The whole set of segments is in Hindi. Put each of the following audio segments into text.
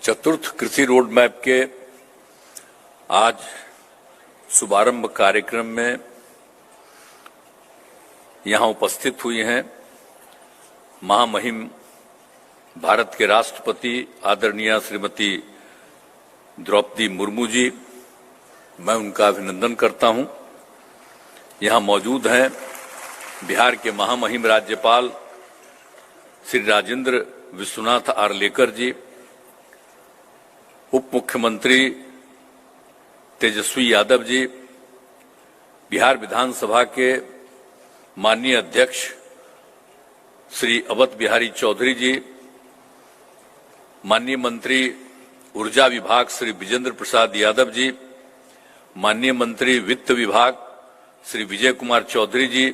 चतुर्थ कृषि रोड मैप के आज शुभारंभ कार्यक्रम में यहां उपस्थित हुई हैं महामहिम भारत के राष्ट्रपति आदरणीय श्रीमती द्रौपदी मुर्मू जी। मैं उनका अभिनंदन करता हूं। यहां मौजूद हैं बिहार के महामहिम राज्यपाल श्री राजेंद्र विश्वनाथ आर्लेकर जी, उप मुख्यमंत्री तेजस्वी यादव जी, बिहार विधानसभा के माननीय अध्यक्ष श्री अवध बिहारी चौधरी जी, माननीय मंत्री ऊर्जा विभाग श्री विजेंद्र प्रसाद यादव जी, माननीय मंत्री वित्त विभाग श्री विजय कुमार चौधरी जी,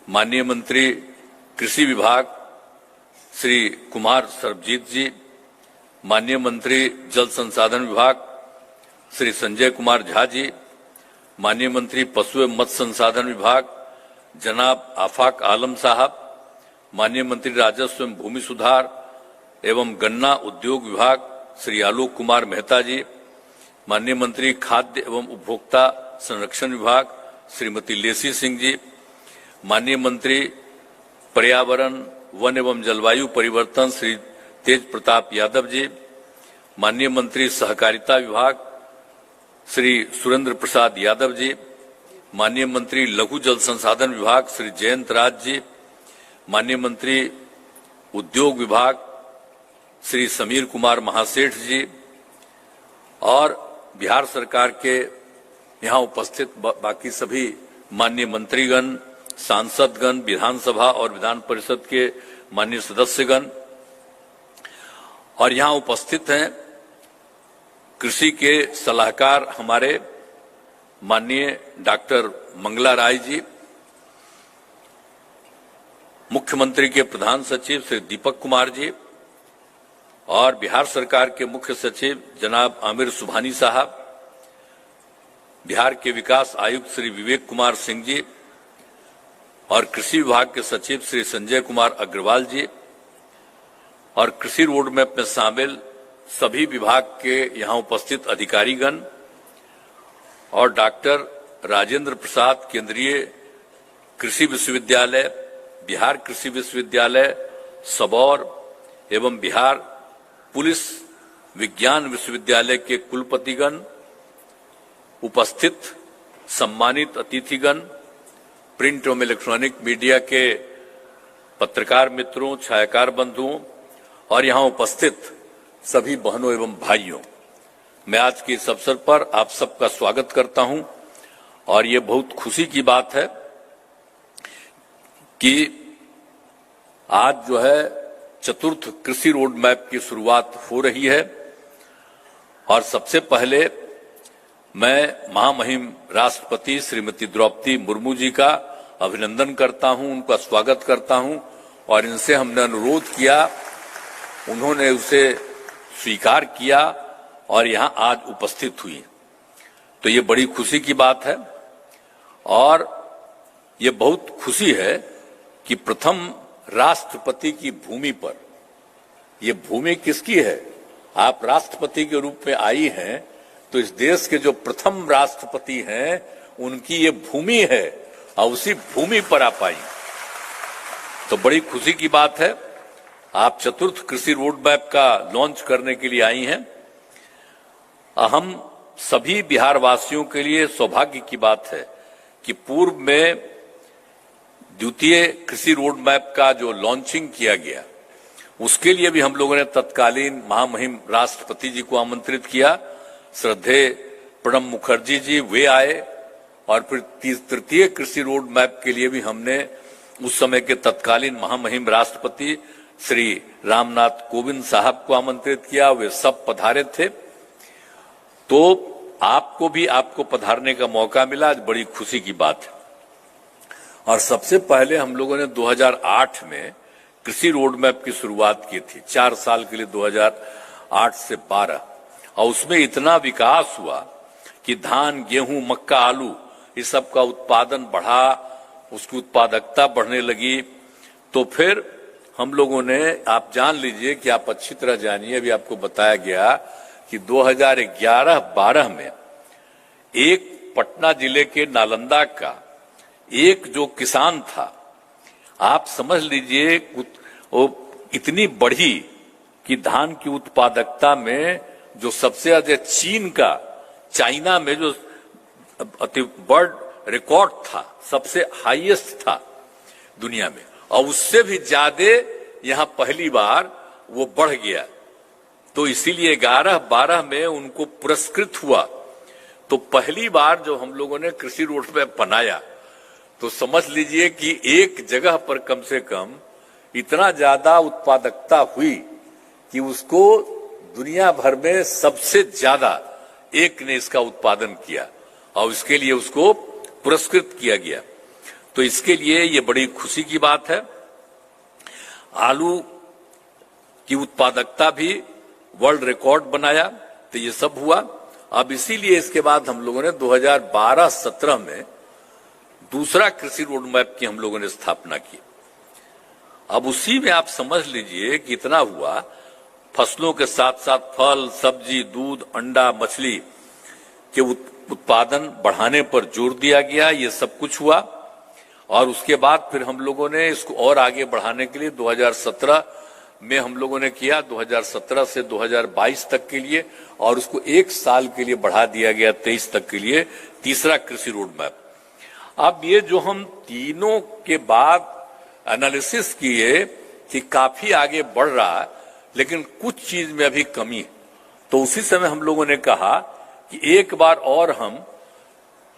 माननीय मंत्री कृषि विभाग श्री कुमार सरबजीत जी, माननीय मंत्री जल संसाधन विभाग श्री संजय कुमार झा जी, माननीय मंत्री पशु एवं मत्स्य संसाधन विभाग जनाब आफाक आलम साहब, माननीय मंत्री राजस्व एवं भूमि सुधार एवं गन्ना उद्योग विभाग श्री आलोक कुमार मेहता जी, माननीय मंत्री खाद्य एवं उपभोक्ता संरक्षण विभाग श्रीमती लेसी सिंह जी, माननीय मंत्री पर्यावरण वन एवं जलवायु परिवर्तन श्री तेज प्रताप यादव जी, माननीय मंत्री सहकारिता विभाग श्री सुरेंद्र प्रसाद यादव जी, माननीय मंत्री लघु जल संसाधन विभाग श्री जयंत राज जी, माननीय मंत्री उद्योग विभाग श्री समीर कुमार महासेठ जी और बिहार सरकार के यहां उपस्थित बाकी सभी माननीय मंत्रीगण, सांसदगण, विधानसभा और विधान परिषद के माननीय सदस्यगण और यहां उपस्थित हैं कृषि के सलाहकार हमारे माननीय डॉक्टर मंगला राय जी, मुख्यमंत्री के प्रधान सचिव श्री दीपक कुमार जी और बिहार सरकार के मुख्य सचिव जनाब आमिर सुबहानी साहब, बिहार के विकास आयुक्त श्री विवेक कुमार सिंह जी और कृषि विभाग के सचिव श्री संजय कुमार अग्रवाल जी और कृषि रोड मैप में शामिल सभी विभाग के यहां उपस्थित अधिकारीगण और डॉक्टर राजेंद्र प्रसाद केंद्रीय कृषि विश्वविद्यालय, बिहार कृषि विश्वविद्यालय सबौर एवं बिहार पुलिस विज्ञान विश्वविद्यालय के कुलपतिगण, उपस्थित सम्मानित अतिथिगण, प्रिंट एवं इलेक्ट्रॉनिक मीडिया के पत्रकार मित्रों, छायाकार बंधुओं और यहां उपस्थित सभी बहनों एवं भाइयों, मैं आज के इस अवसर पर आप सबका स्वागत करता हूं और ये बहुत खुशी की बात है कि आज जो है चतुर्थ कृषि रोड मैप की शुरुआत हो रही है और सबसे पहले मैं महामहिम राष्ट्रपति श्रीमती द्रौपदी मुर्मू जी का अभिनंदन करता हूं, उनका स्वागत करता हूं और इनसे हमने अनुरोध किया, उन्होंने उसे स्वीकार किया और यहां आज उपस्थित हुई। तो ये बड़ी खुशी की बात है और ये बहुत खुशी है कि प्रथम राष्ट्रपति की भूमि पर, ये भूमि किसकी है? आप राष्ट्रपति के रूप में आई हैं तो इस देश के जो प्रथम राष्ट्रपति हैं उनकी ये भूमि है और उसी भूमि पर आप आई, तो बड़ी खुशी की बात है। आप चतुर्थ कृषि रोड मैप का लॉन्च करने के लिए आई हैं। हम सभी बिहार वासियों के लिए सौभाग्य की बात है कि पूर्व में द्वितीय कृषि रोड मैप का जो लॉन्चिंग किया गया उसके लिए भी हम लोगों ने तत्कालीन महामहिम राष्ट्रपति जी को आमंत्रित किया। श्रद्धेय प्रणब मुखर्जी जी वे आए और फिर तृतीय कृषि रोड मैप के लिए भी हमने उस समय के तत्कालीन महामहिम राष्ट्रपति श्री रामनाथ कोविंद साहब को आमंत्रित किया। वे सब पधारे थे, तो आपको पधारने का मौका मिला, आज बड़ी खुशी की बात है। और सबसे पहले हम लोगों ने 2008 में कृषि रोड मैप की शुरुआत की थी, 4 साल के लिए 2008 से 12, और उसमें इतना विकास हुआ कि धान, गेहूं, मक्का, आलू इस सब का उत्पादन बढ़ा, उसकी उत्पादकता बढ़ने लगी। तो फिर हम लोगों ने, आप जान लीजिए कि आप अच्छी तरह जानिए, अभी आपको बताया गया कि 2011-12 में एक पटना जिले के नालंदा का एक जो किसान था, आप समझ लीजिए वो इतनी बढ़ी कि धान की उत्पादकता में जो सबसे अधिक चाइना में जो वर्ल्ड रिकॉर्ड था, सबसे हाईएस्ट था दुनिया में, और उससे भी ज्यादा यहां पहली बार वो बढ़ गया। तो इसीलिए 11-12 में उनको पुरस्कृत हुआ। तो पहली बार जो हम लोगों ने कृषि रोड मैप बनाया, तो समझ लीजिए कि एक जगह पर कम से कम इतना ज्यादा उत्पादकता हुई कि उसको दुनिया भर में सबसे ज्यादा एक ने इसका उत्पादन किया और इसके लिए उसको पुरस्कृत किया गया। तो इसके लिए ये बड़ी खुशी की बात है। आलू की उत्पादकता भी वर्ल्ड रिकॉर्ड बनाया, तो ये सब हुआ। अब इसीलिए इसके बाद हम लोगों ने 2012-17 में दूसरा कृषि रोड मैप की हम लोगों ने स्थापना की। अब उसी में आप समझ लीजिए कि इतना हुआ, फसलों के साथ साथ फल, सब्जी, दूध, अंडा, मछली के उत्पादन बढ़ाने पर जोर दिया गया। ये सब कुछ हुआ और उसके बाद फिर हम लोगों ने इसको और आगे बढ़ाने के लिए 2017 में हम लोगों ने किया, 2017 से 2022 तक के लिए, और उसको एक साल के लिए बढ़ा दिया गया 23 तक के लिए, तीसरा कृषि रोड मैप। अब ये जो हम तीनों के बाद एनालिसिस किए कि काफी आगे बढ़ रहा है, लेकिन कुछ चीज में अभी कमी है, तो उसी समय हम लोगों ने कहा कि एक बार और हम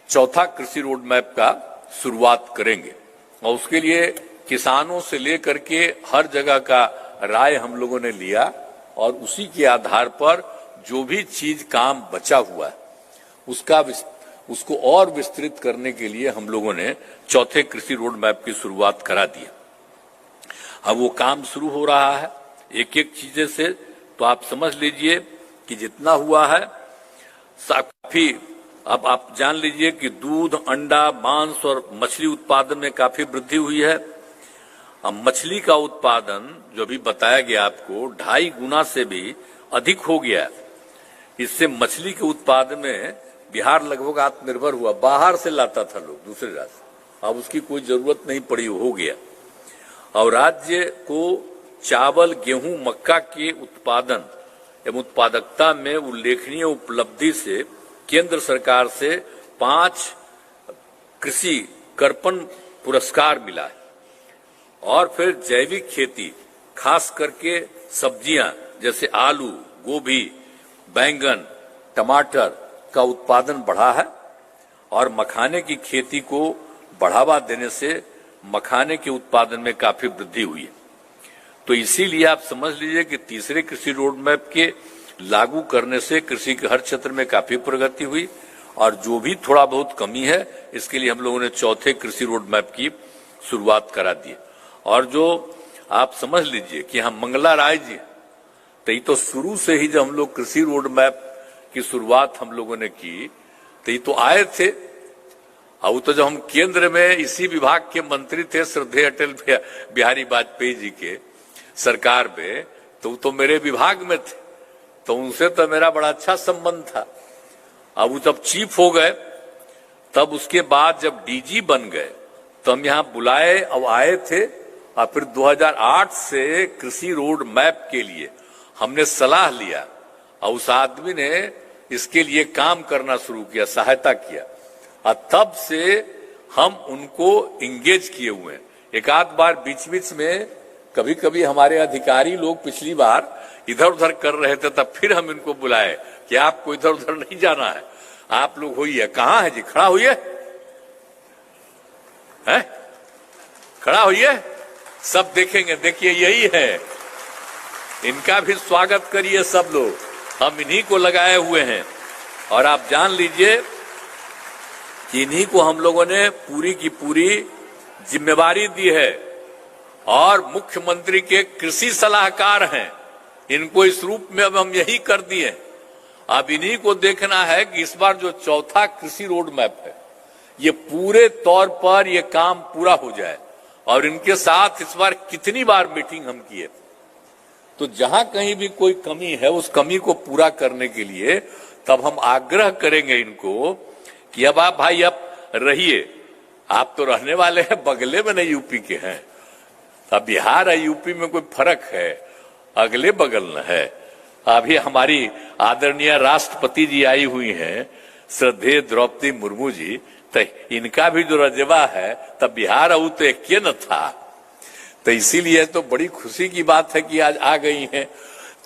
चौथा कृषि रोड मैप का शुरुआत करेंगे, और उसके लिए किसानों से लेकर के हर जगह का राय हम लोगों ने लिया, और उसी के आधार पर जो भी चीज काम बचा हुआ है उसको और विस्तृत करने के लिए हम लोगों ने चौथे कृषि रोड मैप की शुरुआत करा दी। अब वो काम शुरू हो रहा है एक एक चीजें से, तो आप समझ लीजिए कि जितना हुआ है काफी। अब आप जान लीजिए कि दूध, अंडा, मांस और मछली उत्पादन में काफी वृद्धि हुई है। अब मछली का उत्पादन जो भी बताया गया आपको 2.5 गुना से भी अधिक हो गया। इससे मछली के उत्पादन में बिहार लगभग आत्मनिर्भर हुआ। बाहर से लाता था लोग दूसरे राज्य से, अब उसकी कोई जरूरत नहीं पड़ी, हो गया। और राज्य को चावल, गेहूं, मक्का के उत्पादन एवं उत्पादकता में उल्लेखनीय उपलब्धि से केंद्र सरकार से 5 कृषि कर्पण पुरस्कार मिला है। और फिर जैविक खेती, खास करके सब्जियां जैसे आलू, गोभी, बैंगन, टमाटर का उत्पादन बढ़ा है, और मखाने की खेती को बढ़ावा देने से मखाने के उत्पादन में काफी वृद्धि हुई है। तो इसीलिए आप समझ लीजिए कि तीसरे कृषि रोड मैप के लागू करने से कृषि के हर क्षेत्र में काफी प्रगति हुई, और जो भी थोड़ा बहुत कमी है इसके लिए हम लोगों ने चौथे कृषि रोड मैप की शुरुआत करा दी। और जो आप समझ लीजिए कि हम मंगला राय जी, तो ये तो शुरू से ही जब हम लोग कृषि रोड मैप की शुरुआत हम लोगों ने की, तो ये तो आए थे। अब तो जब हम केंद्र में इसी विभाग के मंत्री थे, श्रद्धेय अटल बिहारी वाजपेयी जी के सरकार में, तो मेरे विभाग में थे, तो उनसे तो मेरा बड़ा अच्छा संबंध था। अब वो जब चीफ हो गए, तब उसके बाद जब डीजी बन गए, तो हम यहाँ बुलाए और आए थे। और फिर 2008 से कृषि रोड मैप के लिए हमने सलाह लिया, और उस आदमी ने इसके लिए काम करना शुरू किया, सहायता किया, और तब से हम उनको इंगेज किए हुए हैं। एक आध बार बीच बीच में कभी कभी हमारे अधिकारी लोग पिछली बार इधर उधर कर रहे थे, तब फिर हम इनको बुलाए कि आपको इधर उधर नहीं जाना है, आप लोग होइए। कहाँ है जी, खड़ा होइए, है खड़ा होइए, सब देखेंगे। देखिए यही है, इनका भी स्वागत करिए सब लोग, हम इन्हीं को लगाए हुए हैं। और आप जान लीजिए कि इन्हीं को हम लोगों ने पूरी की पूरी जिम्मेवारी दी है, और मुख्यमंत्री के कृषि सलाहकार हैं। इनको इस रूप में अब हम यही कर दिए। अब इन्हीं को देखना है कि इस बार जो चौथा कृषि रोड मैप है, ये पूरे तौर पर ये काम पूरा हो जाए, और इनके साथ इस बार कितनी बार मीटिंग हम किए। तो जहां कहीं भी कोई कमी है उस कमी को पूरा करने के लिए तब हम आग्रह करेंगे इनको कि अब आप भाई अब रहिए, आप तो रहने वाले हैं बगले में, नहीं यूपी के हैं। अब बिहार और यूपी में कोई फर्क है, अगले बगल न है। अभी हमारी आदरणीय राष्ट्रपति जी आई हुई हैं, श्रद्धेय द्रौपदी मुर्मू जी, तो इनका भी जो रजवा है तब बिहार और तो एक न था। तो इसीलिए तो बड़ी खुशी की बात है कि आज आ गई हैं।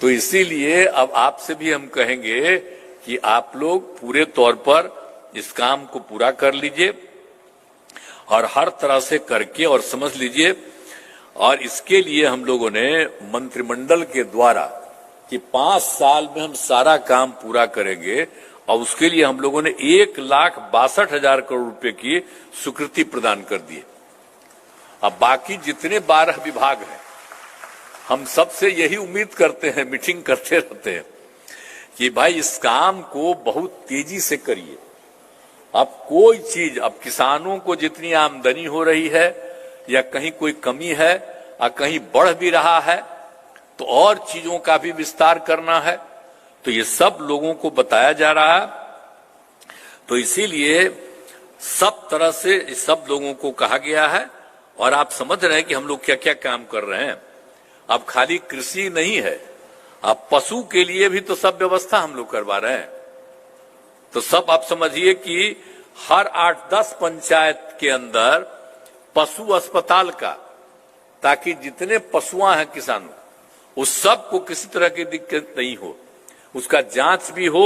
तो इसीलिए अब आपसे भी हम कहेंगे कि आप लोग पूरे तौर पर इस काम को पूरा कर लीजिए और हर तरह से करके और समझ लीजिए। और इसके लिए हम लोगों ने मंत्रिमंडल के द्वारा कि 5 साल में हम सारा काम पूरा करेंगे और उसके लिए हम लोगों ने 1,62,000 करोड़ रुपए की स्वीकृति प्रदान कर दी। अब बाकी जितने 12 विभाग हैं, हम सबसे यही उम्मीद करते हैं, मीटिंग करते रहते हैं कि भाई इस काम को बहुत तेजी से करिए। अब कोई चीज, अब किसानों को जितनी आमदनी हो रही है या कहीं कोई कमी है और कहीं बढ़ भी रहा है तो और चीजों का भी विस्तार करना है, तो ये सब लोगों को बताया जा रहा है। तो इसीलिए सब तरह से सब लोगों को कहा गया है और आप समझ रहे हैं कि हम लोग क्या क्या काम कर रहे हैं। अब खाली कृषि नहीं है, अब पशु के लिए भी तो सब व्यवस्था हम लोग करवा रहे हैं। तो सब आप समझिए कि हर 8-10 पंचायत के अंदर पशु अस्पताल का, ताकि जितने पशुआं हैं किसानों उस सब को किसी तरह की दिक्कत नहीं हो, उसका जांच भी हो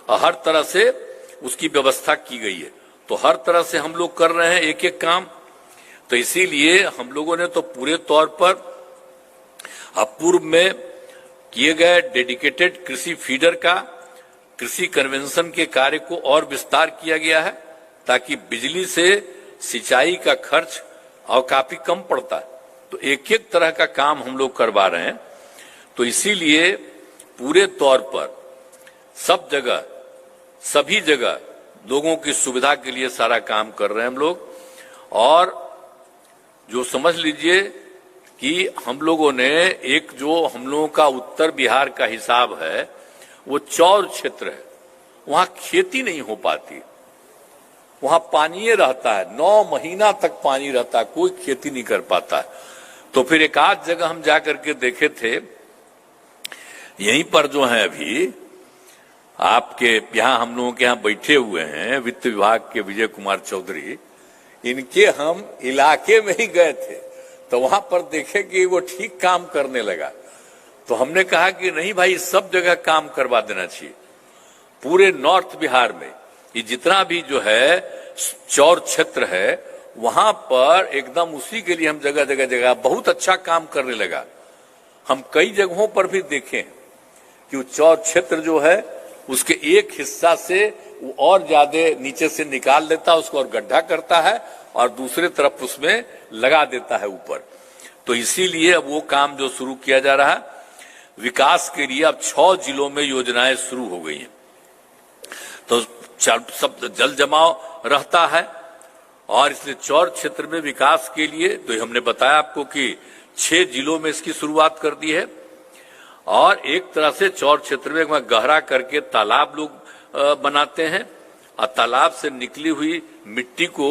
और हर तरह से उसकी व्यवस्था की गई है। तो हर तरह से हम लोग कर रहे हैं एक एक काम। तो इसीलिए हम लोगों ने तो पूरे तौर पर पूर्व में किए गए डेडिकेटेड कृषि फीडर का, कृषि कन्वेंशन के कार्य को और विस्तार किया गया है ताकि बिजली से सिंचाई का खर्च और काफी कम पड़ता है। तो एक एक तरह का काम हम लोग करवा रहे हैं। तो इसीलिए पूरे तौर पर सब जगह, सभी जगह लोगों की सुविधा के लिए सारा काम कर रहे हैं हम लोग। और जो समझ लीजिए कि हम लोगों ने एक जो हम लोगों का उत्तर बिहार का हिसाब है वो चौर क्षेत्र है, वहां खेती नहीं हो पाती, वहां पानी रहता है, 9 महीना तक पानी रहता है, कोई खेती नहीं कर पाता है। तो फिर एक आध जगह हम जाकर के देखे थे, यहीं पर जो है अभी आपके यहाँ हम लोगों के यहाँ बैठे हुए हैं वित्त विभाग के विजय कुमार चौधरी, इनके हम इलाके में ही गए थे तो वहां पर देखे कि वो ठीक काम करने लगा। तो हमने कहा कि नहीं भाई, सब जगह काम करवा देना चाहिए। पूरे नॉर्थ बिहार में ये जितना भी जो है चौर क्षेत्र है वहां पर एकदम उसी के लिए हम जगह जगह जगह बहुत अच्छा काम करने लगा। हम कई जगहों पर भी देखे कि वो चौर क्षेत्र जो है उसके एक हिस्सा से वो और ज्यादा नीचे से निकाल लेता है, उसको और गड्ढा करता है और दूसरे तरफ उसमें लगा देता है ऊपर। तो इसीलिए अब वो काम जो शुरू किया जा रहा है विकास के लिए, अब 6 जिलों में योजनाएं शुरू हो गई हैं। तो सब जल जमाव रहता है और इसलिए चौर क्षेत्र में विकास के लिए तो हमने बताया आपको कि 6 जिलों में इसकी शुरुआत कर दी है। और एक तरह से चौर क्षेत्र में गहरा करके तालाब लोग बनाते हैं और तालाब से निकली हुई मिट्टी को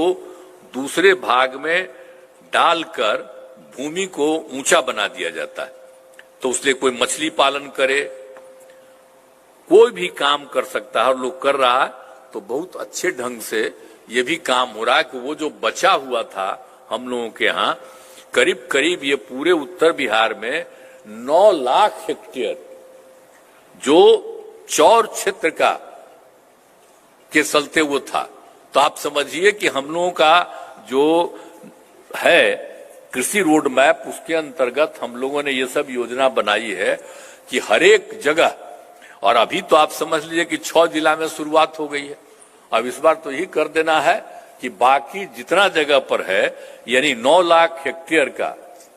दूसरे भाग में डालकर भूमि को ऊंचा बना दिया जाता है। तो उसलिए कोई मछली पालन करे, कोई भी काम कर सकता है और लोग कर रहा है। तो बहुत अच्छे ढंग से ये भी काम हो रहा है कि वो जो बचा हुआ था हम लोगों के यहाँ करीब करीब ये पूरे उत्तर बिहार में 9 लाख हेक्टेयर जो चौर क्षेत्र का के चलते वो था। तो आप समझिए कि हम लोगों का जो है कृषि रोड मैप, उसके अंतर्गत हम लोगों ने ये सब योजना बनाई है कि हर एक जगह, और अभी तो आप समझ लीजिए कि 6 जिला में शुरुआत हो गई है। अब इस बार तो यही कर देना है कि बाकी जितना जगह पर है यानी 9 लाख हेक्टेयर का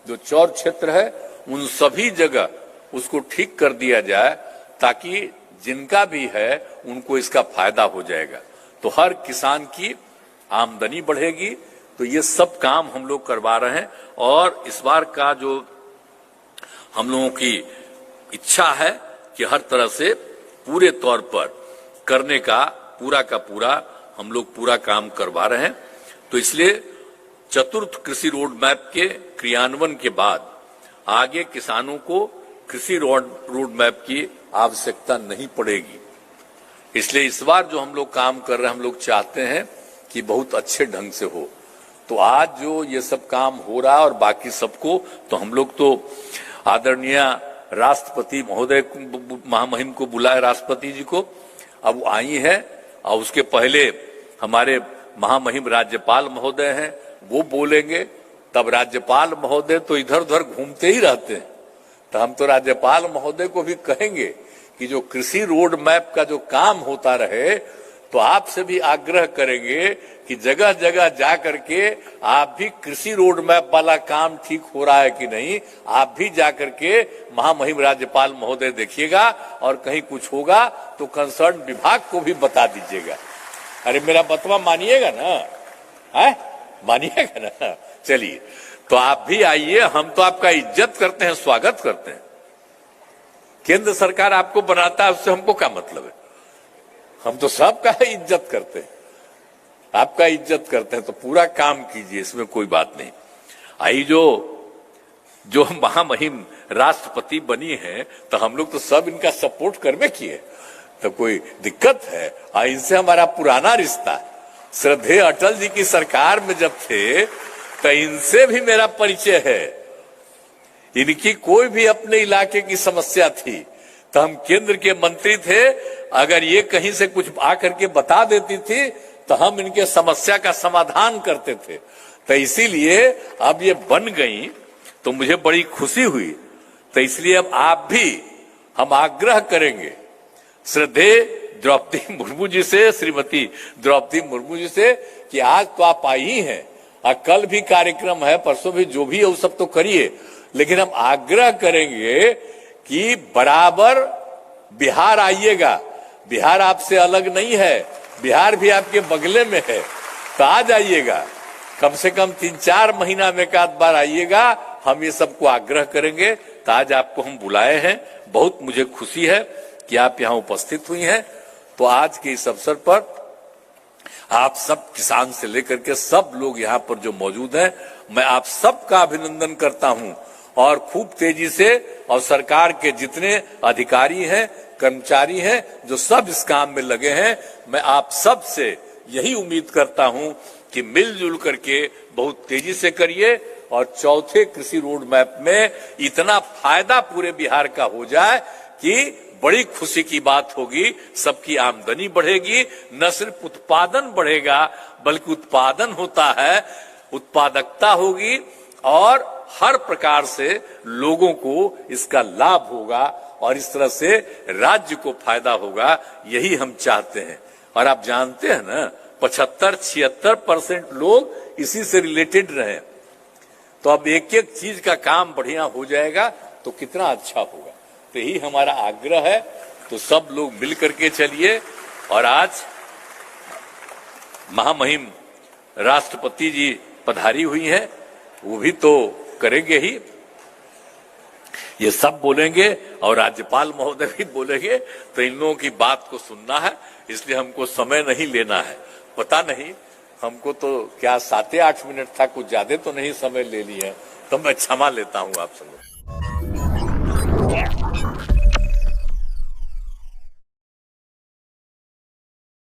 जो चौर क्षेत्र है उन सभी जगह उसको ठीक कर दिया जाए ताकि जिनका भी है उनको इसका फायदा हो जाएगा। तो हर किसान की आमदनी बढ़ेगी, तो ये सब काम हम लोग करवा रहे हैं। और इस बार का जो हम लोगों की इच्छा है कि हर तरह से पूरे तौर पर करने का पूरा हम लोग पूरा काम करवा रहे हैं। तो इसलिए चतुर्थ कृषि रोड मैप के क्रियान्वयन के बाद आगे किसानों को कृषि रोड मैप की आवश्यकता नहीं पड़ेगी। इसलिए इस बार जो हम लोग काम कर रहे हैं, हम लोग चाहते हैं कि बहुत अच्छे ढंग से हो। तो आज जो ये सब काम हो रहा है और बाकी सबको, तो हम लोग तो आदरणीय राष्ट्रपति महोदय महामहिम को बुलाए, राष्ट्रपति जी को, अब वो आई है। और उसके पहले हमारे महामहिम राज्यपाल महोदय हैं, वो बोलेंगे। तब राज्यपाल महोदय तो इधर उधर घूमते ही रहते हैं, तो हम तो राज्यपाल महोदय को भी कहेंगे कि जो कृषि रोड मैप का जो काम होता रहे, तो आपसे भी आग्रह करेंगे कि जगह जगह जा करके आप भी कृषि रोड मैप वाला काम ठीक हो रहा है कि नहीं, आप भी जा करके महामहिम राज्यपाल महोदय देखिएगा, और कहीं कुछ होगा तो कंसर्न विभाग को भी बता दीजिएगा। अरे मेरा बतवा मानिएगा ना, है मानिएगा ना। चलिए, तो आप भी आइए, हम तो आपका इज्जत करते हैं, स्वागत करते हैं। केंद्र सरकार आपको बनाता है, उससे हमको क्या मतलब है? हम तो सबका इज्जत करते हैं, आपका इज्जत करते हैं, तो पूरा काम कीजिए, इसमें कोई बात नहीं। आई जो महामहिम राष्ट्रपति बनी है, तो हम लोग तो सब इनका सपोर्ट करवे किए, तो कोई दिक्कत है? इनसे हमारा पुराना रिश्ता है। श्रद्धेय अटल जी की सरकार में जब थे, तो इनसे भी मेरा परिचय है। इनकी कोई भी अपने इलाके की समस्या थी, तो हम केंद्र के मंत्री थे, अगर ये कहीं से कुछ आकर के बता देती थी, तो हम इनके समस्या का समाधान करते थे। तो इसीलिए अब ये बन गई, तो मुझे बड़ी खुशी हुई। तो इसलिए अब आप भी, हम आग्रह करेंगे श्रद्धेय द्रौपदी मुर्मू जी से, श्रीमती द्रौपदी मुर्मू जी से, कि आज तो आप आई ही हैं, और कल भी कार्यक्रम है, परसों भी, जो भी है वो सब तो करिए, लेकिन हम आग्रह करेंगे कि बराबर बिहार आइएगा। बिहार आपसे अलग नहीं है, बिहार भी आपके बगले में है, तो आ जाइएगा, कम से कम 3-4 महीना में एक आध बार आइएगा। हम ये सबको आग्रह करेंगे। तो आज आपको हम बुलाए हैं, बहुत मुझे खुशी है कि आप यहाँ उपस्थित हुई हैं। तो आज के इस अवसर पर आप सब, किसान से लेकर के सब लोग यहाँ पर जो मौजूद हैं, मैं आप सबका अभिनंदन करता हूँ। और खूब तेजी से, और सरकार के जितने अधिकारी हैं, कर्मचारी हैं, जो सब इस काम में लगे हैं, मैं आप सब से यही उम्मीद करता हूं कि मिलजुल करके बहुत तेजी से करिए, और चौथे कृषि रोड मैप में इतना फायदा पूरे बिहार का हो जाए कि बड़ी खुशी की बात होगी। सबकी आमदनी बढ़ेगी, न सिर्फ उत्पादन बढ़ेगा, बल्कि उत्पादन होता है, उत्पादकता होगी, और हर प्रकार से लोगों को इसका लाभ होगा, और इस तरह से राज्य को फायदा होगा। यही हम चाहते हैं। और आप जानते हैं ना, 75-76% लोग इसी से रिलेटेड रहे। तो अब एक एक चीज का काम बढ़िया हो जाएगा, तो कितना अच्छा होगा। तो यही हमारा आग्रह है। तो सब लोग मिल करके चलिए। और आज महामहिम राष्ट्रपति जी पधारी हुई हैं, वो भी तो करेंगे ही, ये सब बोलेंगे, और राज्यपाल महोदय भी बोलेंगे। तो इन लोगों की बात को सुनना है, इसलिए हमको समय नहीं लेना है। पता नहीं, हमको तो क्या 7-8 मिनट था, कुछ ज्यादा तो नहीं समय ले लिया, तो मैं क्षमा लेता हूं आप सब।